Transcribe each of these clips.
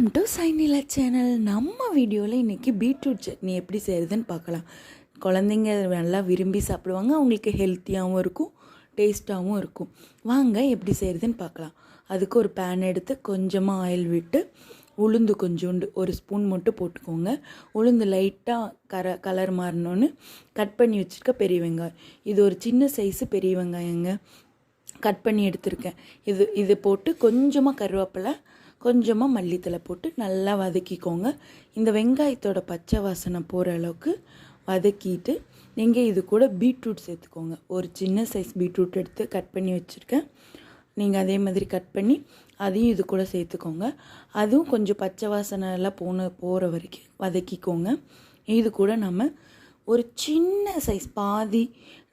Welcome to சைனிலா channel. நம்ம வீடியோவில் இன்றைக்கி பீட்ரூட் சட்னி எப்படி செய்கிறதுன்னு பார்க்கலாம். குழந்தைங்க நல்லா விரும்பி சாப்பிடுவாங்க, அவங்களுக்கு ஹெல்த்தியாகவும் இருக்கும், டேஸ்ட்டாகவும் இருக்கும். வாங்க எப்படி செய்கிறதுன்னு பார்க்கலாம். அதுக்கு ஒரு பேன் எடுத்து கொஞ்சமாக ஆயில் விட்டு உளுந்து கொஞ்சோண்டு ஒரு ஸ்பூன் மட்டும் போட்டுக்கோங்க. உளுந்து லைட்டாக கலர் மாறினோன்னு கட் பண்ணி வச்சுருக்க பெரிய வெங்காயம், இது ஒரு சின்ன சைஸு பெரிய வெங்காயங்க கட் பண்ணி எடுத்திருக்கேன். இது போட்டு கொஞ்சமாக கருவேப்பிலை, கொஞ்சமாக மல்லித்தலை போட்டு நல்லா வதக்கிக்கோங்க. இந்த வெங்காயத்தோட பச்சை வாசனை போகிற அளவுக்கு வதக்கிட்டு நீங்கள் இது கூட பீட்ரூட் சேர்த்துக்கோங்க. ஒரு சின்ன சைஸ் பீட்ரூட் எடுத்து கட் பண்ணி வச்சுருக்கேன். நீங்கள் அதே மாதிரி கட் பண்ணி அதையும் இது கூட சேர்த்துக்கோங்க. அதுவும் கொஞ்சம் பச்சை வாசனை எல்லாம் போகிற வரைக்கும் வதக்கிக்கோங்க. இது கூட நம்ம ஒரு சின்ன சைஸ் பாதி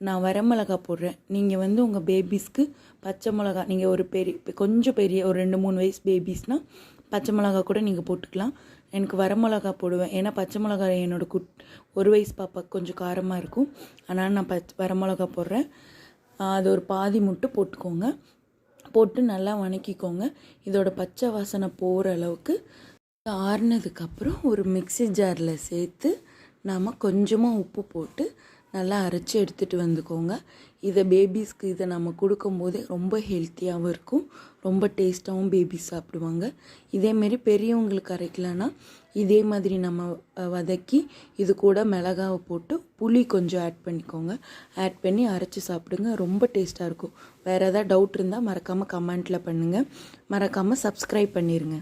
நான் வரமிளகா போடுறேன். நீங்கள் உங்கள் பேபிஸ்க்கு பச்சை மிளகா, நீங்கள் ஒரு கொஞ்சம் பெரிய ஒரு 2-3 வயசு பேபிஸ்னால் பச்சை மிளகா கூட நீங்கள் போட்டுக்கலாம். எனக்கு வரமிளகா போடுவேன், ஏன்னா பச்சை மிளகா என்னோடய ஒரு வயசு பாப்பாவுக்கு கொஞ்சம் காரமாக இருக்கும், அதனால் நான் வரமிளகா போடுறேன். அது ஒரு பாதி மட்டும் போட்டுக்கோங்க. போட்டு நல்லா வணக்கிக்கோங்க. இதோட பச்சை வாசனை போகிற அளவுக்கு ஆறுனதுக்கப்புறம் ஒரு மிக்ஸி ஜாரில் சேர்த்து நாம் கொஞ்சமாக உப்பு போட்டு நல்லா அரைச்சி எடுத்துகிட்டு வந்துக்கோங்க. இதை பேபிஸ்க்கு இதை நம்ம கொடுக்கும்போதே ரொம்ப ஹெல்த்தியாகவும் இருக்கும், ரொம்ப டேஸ்ட்டாகவும் பேபிஸ் சாப்பிடுவாங்க. இதேமாரி பெரியவங்களுக்கு அரைக்கலான்னா இதே மாதிரி நம்ம வதக்கி இது கூட மிளகாவை போட்டு புளி கொஞ்சம் ஆட் பண்ணிக்கோங்க. ஆட் பண்ணி அரைச்சி சாப்பிடுங்க, ரொம்ப டேஸ்ட்டாக இருக்கும். வேறு எதாவது டவுட் இருந்தால் மறக்காமல் கமெண்ட்டில் பண்ணுங்கள். மறக்காமல் சப்ஸ்கிரைப் பண்ணிடுங்க.